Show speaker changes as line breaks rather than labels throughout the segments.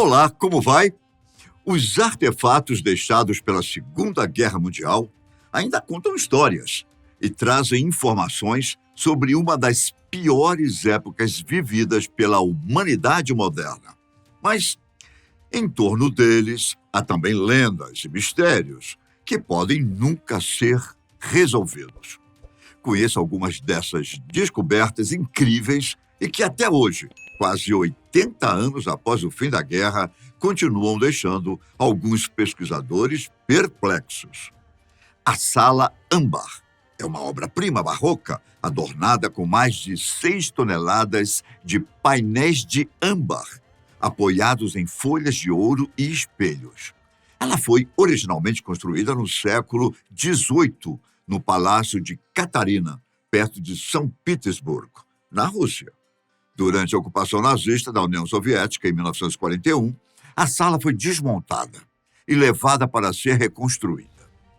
Olá, como vai? Os artefatos deixados pela Segunda Guerra Mundial ainda contam histórias e trazem informações sobre uma das piores épocas vividas pela humanidade moderna. Mas, em torno deles, há também lendas e mistérios que podem nunca ser resolvidos. Conheço algumas dessas descobertas incríveis e que até hoje, quase 80 anos após o fim da guerra, continuam deixando alguns pesquisadores perplexos. A Sala Âmbar é uma obra-prima barroca adornada com mais de 6 toneladas de painéis de âmbar, apoiados em folhas de ouro e espelhos. Ela foi originalmente construída no século XVIII, no Palácio de Catarina, perto de São Petersburgo, na Rússia. Durante a ocupação nazista da União Soviética, em 1941, a sala foi desmontada e levada para ser reconstruída.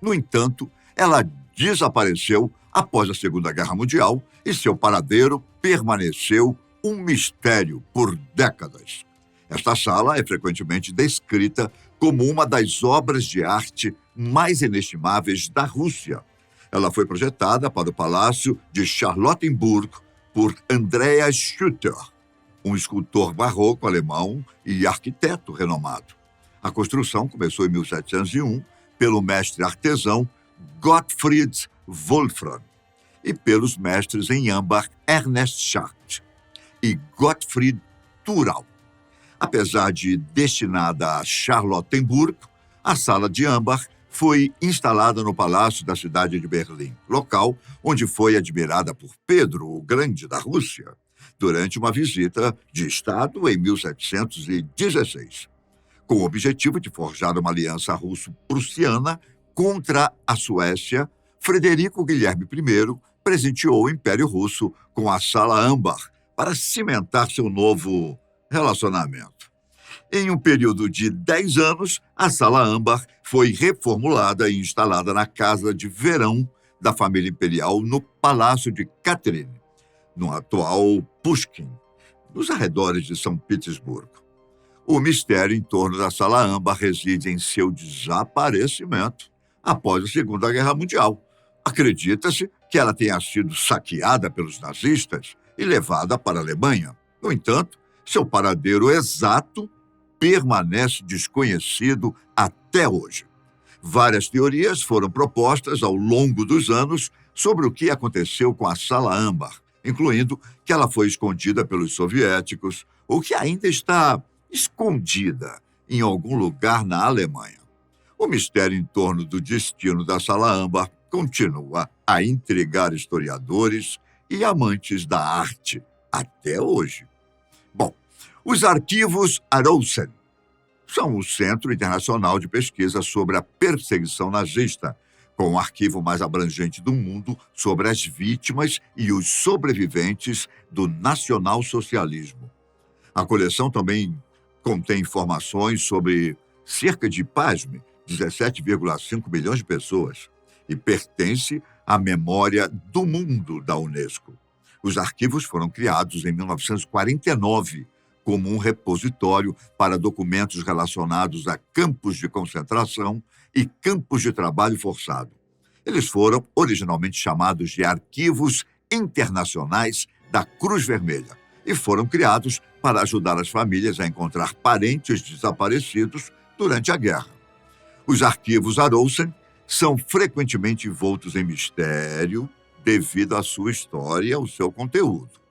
No entanto, ela desapareceu após a Segunda Guerra Mundial e seu paradeiro permaneceu um mistério por décadas. Esta sala é frequentemente descrita como uma das obras de arte mais inestimáveis da Rússia. Ela foi projetada para o Palácio de Charlottenburg por Andreas Schutter, um escultor barroco alemão e arquiteto renomado. A construção começou em 1701 pelo mestre artesão Gottfried Wolfram e pelos mestres em âmbar Ernest Schacht e Gottfried Thurau. Apesar de destinada a Charlottenburg, a sala de âmbar foi instalada no Palácio da cidade de Berlim, local onde foi admirada por Pedro o Grande da Rússia, durante uma visita de Estado em 1716, com o objetivo de forjar uma aliança russo-prussiana contra a Suécia. Frederico Guilherme I presenteou o Império Russo com a Sala Âmbar para cimentar seu novo relacionamento. Em um período de 10 anos, a Sala Âmbar foi reformulada e instalada na casa de verão da família imperial no Palácio de Catherine, no atual Pushkin, nos arredores de São Petersburgo. O mistério em torno da Sala Âmbar reside em seu desaparecimento após a Segunda Guerra Mundial. Acredita-se que ela tenha sido saqueada pelos nazistas e levada para a Alemanha. No entanto, seu paradeiro exato permanece desconhecido até hoje. Várias teorias foram propostas ao longo dos anos sobre o que aconteceu com a Sala Âmbar, incluindo que ela foi escondida pelos soviéticos ou que ainda está escondida em algum lugar na Alemanha. O mistério em torno do destino da Sala Âmbar continua a intrigar historiadores e amantes da arte até hoje. Bom, os arquivos Aroussen são o Centro Internacional de Pesquisa sobre a Perseguição Nazista, com o arquivo mais abrangente do mundo sobre as vítimas e os sobreviventes do nacionalsocialismo. A coleção também contém informações sobre cerca de, pasme, 17,5 milhões de pessoas e pertence à memória do mundo da Unesco. Os arquivos foram criados em 1949 como um repositório para documentos relacionados a campos de concentração e campos de trabalho forçado. Eles foram originalmente chamados de Arquivos Internacionais da Cruz Vermelha e foram criados para ajudar as famílias a encontrar parentes desaparecidos durante a guerra. Os arquivos Aroussen são frequentemente envoltos em mistério devido à sua história e ao seu conteúdo.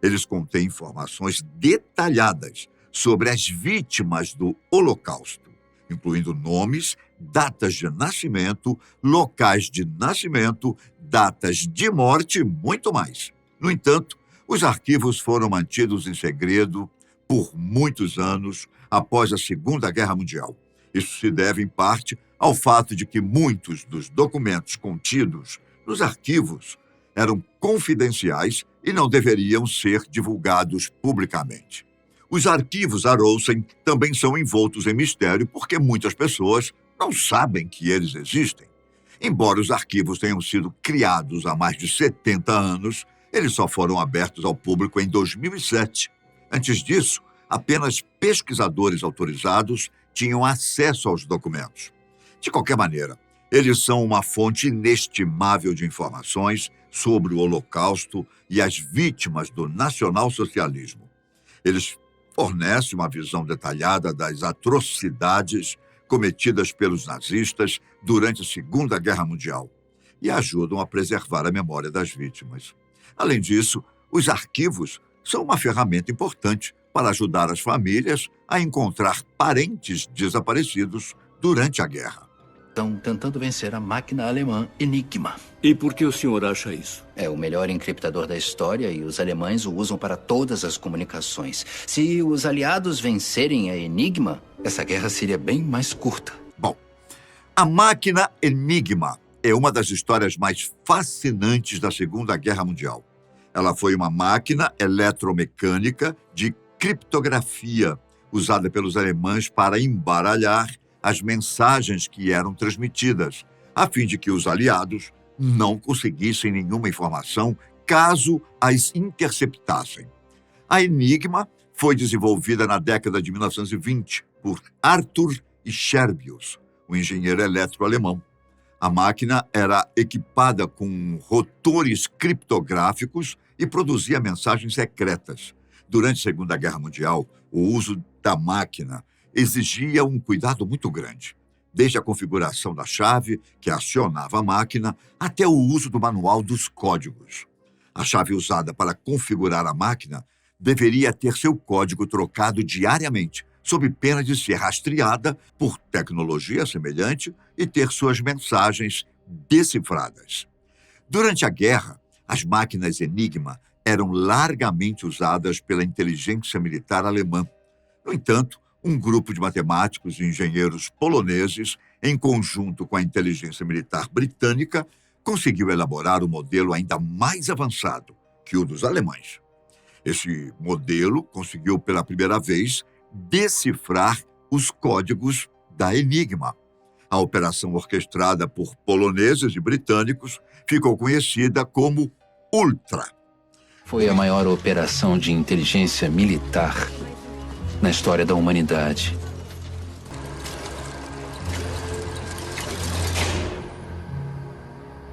Eles contêm informações detalhadas sobre as vítimas do Holocausto, incluindo nomes, datas de nascimento, locais de nascimento, datas de morte e muito mais. No entanto, os arquivos foram mantidos em segredo por muitos anos após a Segunda Guerra Mundial. Isso se deve, em parte, ao fato de que muitos dos documentos contidos nos arquivos eram confidenciais e não deveriam ser divulgados publicamente. Os arquivos Aroussen também são envoltos em mistério porque muitas pessoas não sabem que eles existem. Embora os arquivos tenham sido criados há mais de 70 anos, eles só foram abertos ao público em 2007. Antes disso, Apenas pesquisadores autorizados tinham acesso aos documentos. De qualquer maneira, eles são uma fonte inestimável de informações sobre o Holocausto e as vítimas do nacionalsocialismo. Eles fornecem uma visão detalhada das atrocidades cometidas pelos nazistas durante a Segunda Guerra Mundial e ajudam a preservar a memória das vítimas. Além disso, os arquivos são uma ferramenta importante para ajudar as famílias a encontrar parentes desaparecidos durante a guerra.
Estão tentando vencer a máquina alemã Enigma.
E por que o senhor acha isso?
É o melhor encriptador da história e os alemães o usam para todas as comunicações. Se os aliados vencerem a Enigma, essa guerra seria bem mais curta.
Bom, a máquina Enigma é uma das histórias mais fascinantes da Segunda Guerra Mundial. Ela foi uma máquina eletromecânica de criptografia usada pelos alemães para embaralhar as mensagens que eram transmitidas, a fim de que os aliados não conseguissem nenhuma informação caso as interceptassem. A Enigma foi desenvolvida na década de 1920 por Arthur Scherbius, um engenheiro elétrico alemão. A máquina era equipada com rotores criptográficos e produzia mensagens secretas. Durante a Segunda Guerra Mundial, o uso da máquina exigia um cuidado muito grande, desde a configuração da chave que acionava a máquina até o uso do manual dos códigos. A chave usada para configurar a máquina deveria ter seu código trocado diariamente, sob pena de ser rastreada por tecnologia semelhante e ter suas mensagens decifradas. Durante a guerra, as máquinas Enigma eram largamente usadas pela inteligência militar alemã. No entanto, um grupo de matemáticos e engenheiros poloneses, em conjunto com a inteligência militar britânica, conseguiu elaborar um modelo ainda mais avançado que o dos alemães. Esse modelo conseguiu pela primeira vez decifrar os códigos da Enigma. A operação orquestrada por poloneses e britânicos ficou conhecida como Ultra.
Foi a maior operação de inteligência militar na história da humanidade.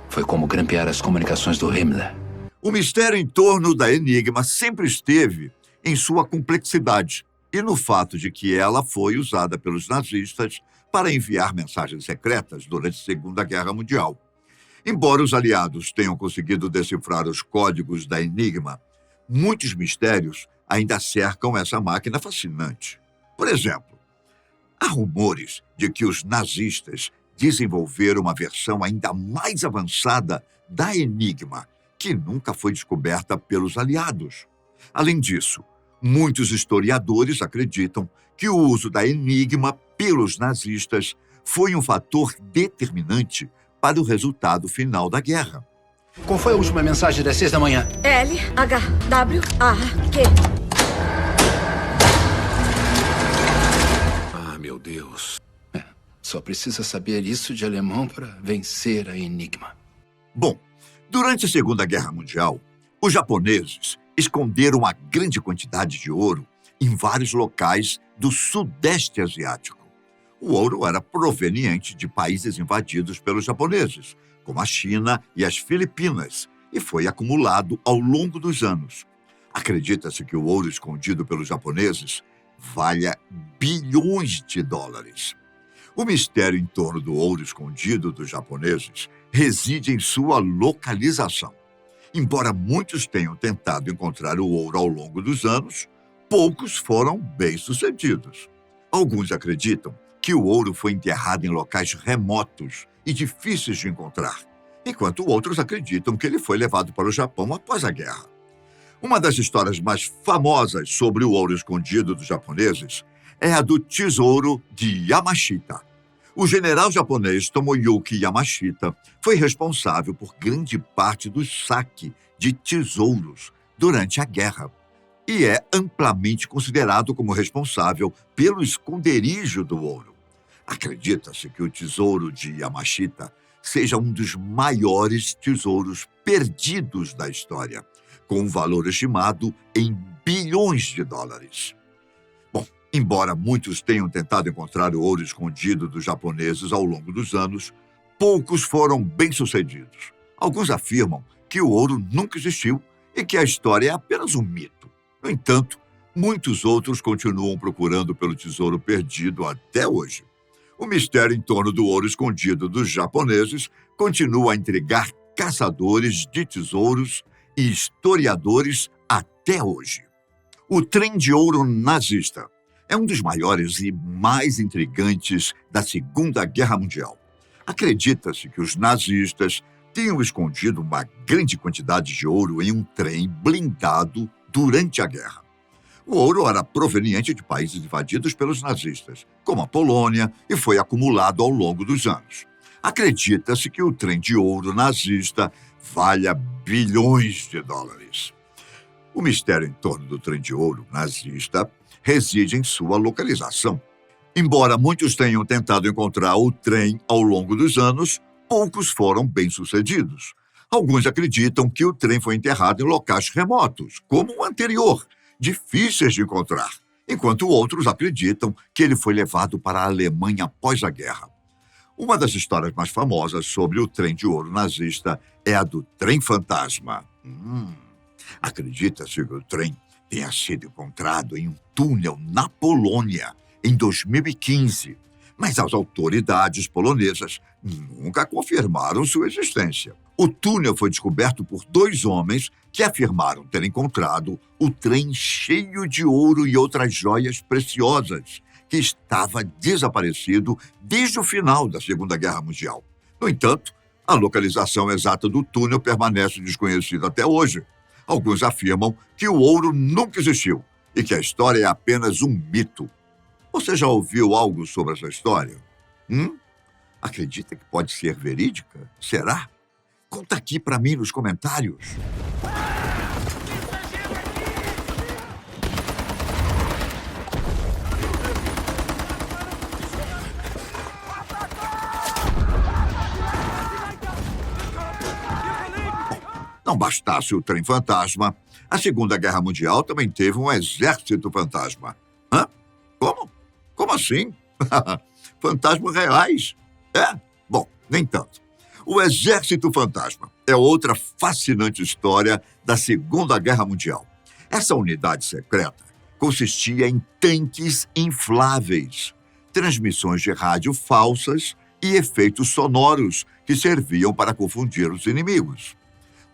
Foi como grampear as comunicações do Himmler.
O mistério em torno da Enigma sempre esteve em sua complexidade e no fato de que ela foi usada pelos nazistas para enviar mensagens secretas durante a Segunda Guerra Mundial. Embora os aliados tenham conseguido decifrar os códigos da Enigma, muitos mistérios ainda cercam essa máquina fascinante. Por exemplo, há rumores de que os nazistas desenvolveram uma versão ainda mais avançada da Enigma, que nunca foi descoberta pelos aliados. Além disso, muitos historiadores acreditam que o uso da Enigma pelos nazistas foi um fator determinante para o resultado final da guerra.
Qual foi a última mensagem das 6 da manhã?
LHWAQ.
Ah, meu Deus.
Só precisa saber isso de alemão para vencer a Enigma.
Bom, durante a Segunda Guerra Mundial, os japoneses esconderam uma grande quantidade de ouro em vários locais do Sudeste Asiático. O ouro era proveniente de países invadidos pelos japoneses, como a China e as Filipinas, e foi acumulado ao longo dos anos. Acredita-se que o ouro escondido pelos japoneses valha bilhões de dólares. O mistério em torno do ouro escondido dos japoneses reside em sua localização. Embora muitos tenham tentado encontrar o ouro ao longo dos anos, poucos foram bem-sucedidos. Alguns acreditam que o ouro foi enterrado em locais remotos e difíceis de encontrar, enquanto outros acreditam que ele foi levado para o Japão após a guerra. Uma das histórias mais famosas sobre o ouro escondido dos japoneses é a do Tesouro de Yamashita. O general japonês Tomoyuki Yamashita foi responsável por grande parte do saque de tesouros durante a guerra e é amplamente considerado como responsável pelo esconderijo do ouro. Acredita-se que o Tesouro de Yamashita seja um dos maiores tesouros perdidos da história, com um valor estimado em bilhões de dólares. Embora muitos tenham tentado encontrar o ouro escondido dos japoneses ao longo dos anos, poucos foram bem-sucedidos. Alguns afirmam que o ouro nunca existiu e que a história é apenas um mito. No entanto, muitos outros continuam procurando pelo tesouro perdido até hoje. O mistério em torno do ouro escondido dos japoneses continua a intrigar caçadores de tesouros e historiadores até hoje. O trem de ouro nazista é um dos maiores e mais intrigantes da Segunda Guerra Mundial. Acredita-se que os nazistas tinham escondido uma grande quantidade de ouro em um trem blindado durante a guerra. O ouro era proveniente de países invadidos pelos nazistas, como a Polônia, e foi acumulado ao longo dos anos. Acredita-se que o trem de ouro nazista valha bilhões de dólares. O mistério em torno do trem de ouro nazista reside em sua localização. Embora muitos tenham tentado encontrar o trem ao longo dos anos, poucos foram bem-sucedidos. Alguns acreditam que o trem foi enterrado em locais remotos, como o anterior, difíceis de encontrar, enquanto outros acreditam que ele foi levado para a Alemanha após a guerra. Uma das histórias mais famosas sobre o trem de ouro nazista é a do trem fantasma. Acredita-se que o trem tenha sido encontrado em um túnel na Polônia em 2015, mas as autoridades polonesas nunca confirmaram sua existência. O túnel foi descoberto por 2 homens que afirmaram ter encontrado o trem cheio de ouro e outras joias preciosas, que estava desaparecido desde o final da Segunda Guerra Mundial. No entanto, a localização exata do túnel permanece desconhecida até hoje. Alguns afirmam que o ouro nunca existiu e que a história é apenas um mito. Você já ouviu algo sobre essa história? Acredita que pode ser verídica? Será? Conta aqui para mim nos comentários. Não bastasse o trem fantasma, a Segunda Guerra Mundial também teve um exército fantasma. Hã? Como? Como assim? Fantasmas reais? É? Bom, nem tanto. O Exército Fantasma é outra fascinante história da Segunda Guerra Mundial. Essa unidade secreta consistia em tanques infláveis, transmissões de rádio falsas e efeitos sonoros que serviam para confundir os inimigos.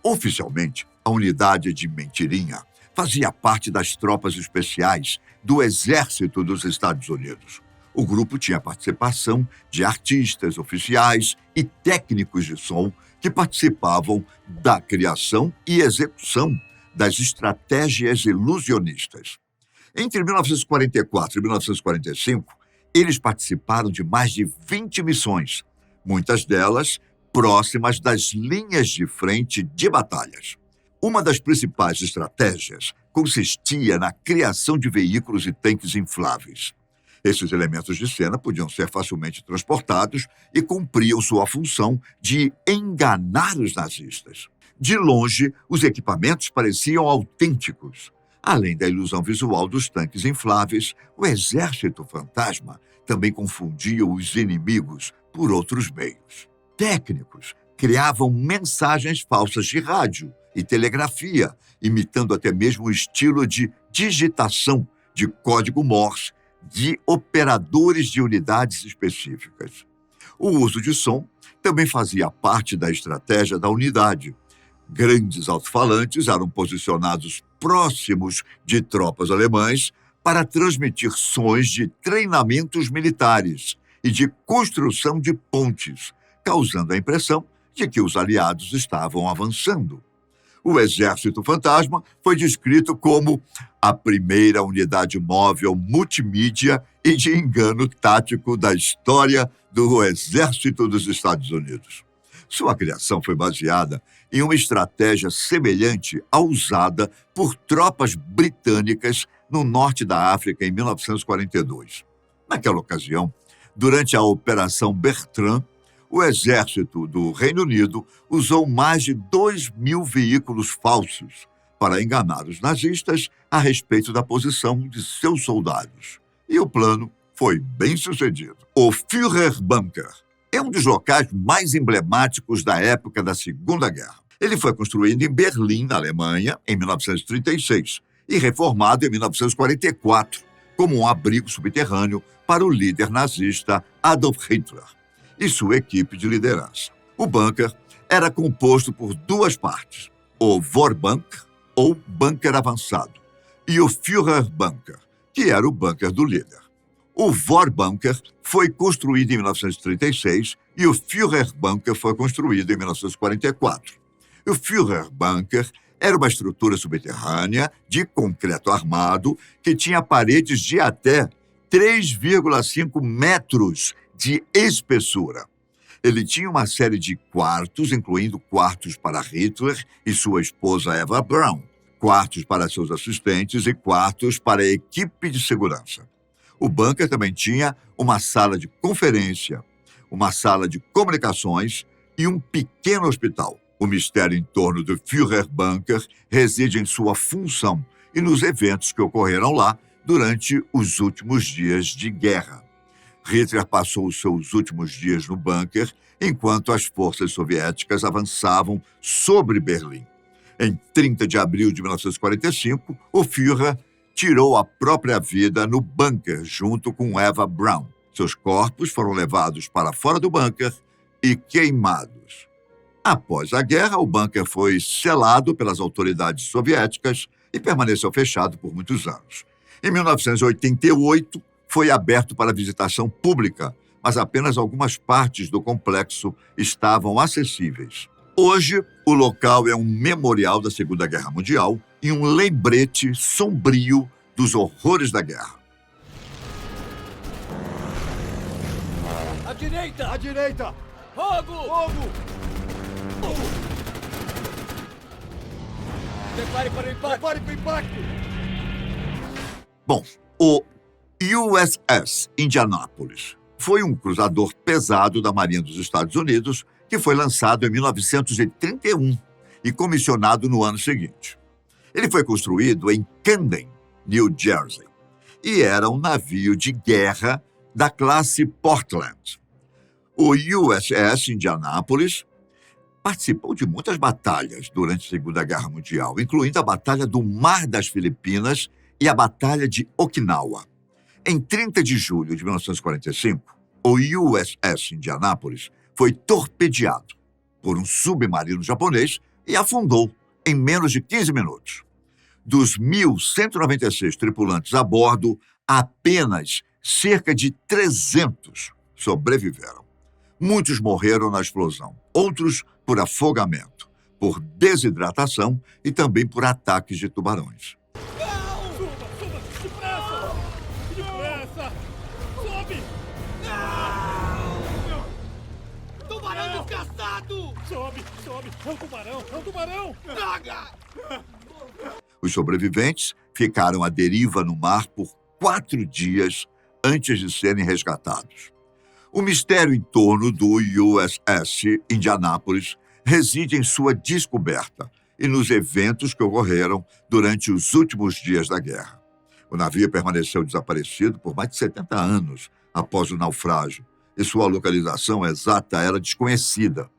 Oficialmente, a unidade de Mentirinha fazia parte das tropas especiais do Exército dos Estados Unidos. O grupo tinha participação de artistas, oficiais e técnicos de som que participavam da criação e execução das estratégias ilusionistas. Entre 1944 e 1945, eles participaram de mais de 20 missões, muitas delas próximas das linhas de frente de batalhas. Uma das principais estratégias consistia na criação de veículos e tanques infláveis. Esses elementos de cena podiam ser facilmente transportados e cumpriam sua função de enganar os nazistas. De longe, os equipamentos pareciam autênticos. Além da ilusão visual dos tanques infláveis, o Exército Fantasma também confundia os inimigos por outros meios. Técnicos criavam mensagens falsas de rádio e telegrafia, imitando até mesmo o estilo de digitação de código Morse de operadores de unidades específicas. O uso de som também fazia parte da estratégia da unidade. Grandes alto-falantes eram posicionados próximos de tropas alemãs para transmitir sons de treinamentos militares e de construção de pontes, causando a impressão de que os aliados estavam avançando. O Exército Fantasma foi descrito como a primeira unidade móvel multimídia e de engano tático da história do Exército dos Estados Unidos. Sua criação foi baseada em uma estratégia semelhante à usada por tropas britânicas no norte da África em 1942. Naquela ocasião, durante a Operação Bertrand, o exército do Reino Unido usou mais de 2.000 veículos falsos para enganar os nazistas a respeito da posição de seus soldados. E o plano foi bem sucedido. O Führerbunker é um dos locais mais emblemáticos da época da Segunda Guerra. Ele foi construído em Berlim, na Alemanha, em 1936 e reformado em 1944 como um abrigo subterrâneo para o líder nazista Adolf Hitler e sua equipe de liderança. O bunker era composto por duas partes, o Vorbunker, ou bunker avançado, e o Führerbunker, que era o bunker do líder. O Vorbunker foi construído em 1936 e o Führerbunker foi construído em 1944. O Führerbunker era uma estrutura subterrânea de concreto armado que tinha paredes de até 3,5 metros de espessura. Ele tinha uma série de quartos, incluindo quartos para Hitler e sua esposa Eva Braun, quartos para seus assistentes e quartos para a equipe de segurança. O bunker também tinha uma sala de conferência, uma sala de comunicações e um pequeno hospital. O mistério em torno do Führerbunker reside em sua função e nos eventos que ocorreram lá durante os últimos dias de guerra. Hitler passou os seus últimos dias no bunker enquanto as forças soviéticas avançavam sobre Berlim. Em 30 de abril de 1945, o Führer tirou a própria vida no bunker junto com Eva Braun. Seus corpos foram levados para fora do bunker e queimados. Após a guerra, o bunker foi selado pelas autoridades soviéticas e permaneceu fechado por muitos anos. Em 1988, foi aberto para visitação pública, mas apenas algumas partes do complexo estavam acessíveis. Hoje, o local é um memorial da Segunda Guerra Mundial e um lembrete sombrio dos horrores da guerra.
À direita!
À direita!
Fogo!
Fogo!
Prepare para o impacto!
Prepare para o impacto!
Bom, o USS Indianapolis foi um cruzador pesado da Marinha dos Estados Unidos que foi lançado em 1931 e comissionado no ano seguinte. Ele foi construído em Camden, New Jersey, e era um navio de guerra da classe Portland. O USS Indianapolis participou de muitas batalhas durante a Segunda Guerra Mundial, incluindo a Batalha do Mar das Filipinas e a Batalha de Okinawa. Em 30 de julho de 1945, o USS Indianapolis foi torpedeado por um submarino japonês e afundou em menos de 15 minutos. Dos 1.196 tripulantes a bordo, apenas cerca de 300 sobreviveram. Muitos morreram na explosão, outros por afogamento, por desidratação e também por ataques de tubarões.
Suba! Depressa! Depressa! Sobe! Não! Tubarão desgraçado! Sobe! É um tubarão! Droga!
Os sobreviventes ficaram à deriva no mar por 4 dias antes de serem resgatados. O mistério em torno do USS Indianapolis reside em sua descoberta e nos eventos que ocorreram durante os últimos dias da guerra. O navio permaneceu desaparecido por mais de 70 anos após o naufrágio e sua localização exata era desconhecida.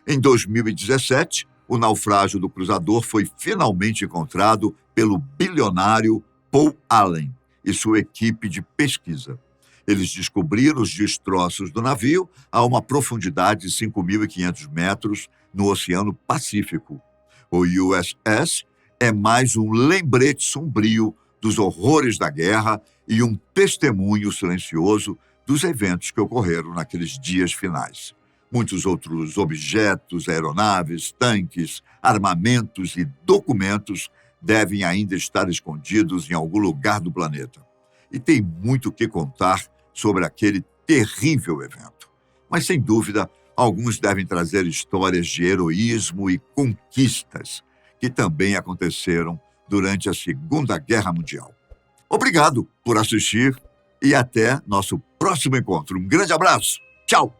Em 2017, o naufrágio do cruzador foi finalmente encontrado pelo bilionário Paul Allen e sua equipe de pesquisa. Eles descobriram os destroços do navio a uma profundidade de 5.500 metros no Oceano Pacífico. O USS é mais um lembrete sombrio dos horrores da guerra e um testemunho silencioso dos eventos que ocorreram naqueles dias finais. Muitos outros objetos, aeronaves, tanques, armamentos e documentos devem ainda estar escondidos em algum lugar do planeta. E tem muito o que contar sobre aquele terrível evento. Mas, sem dúvida, alguns devem trazer histórias de heroísmo e conquistas que também aconteceram durante a Segunda Guerra Mundial. Obrigado por assistir e até nosso próximo encontro. Um grande abraço. Tchau!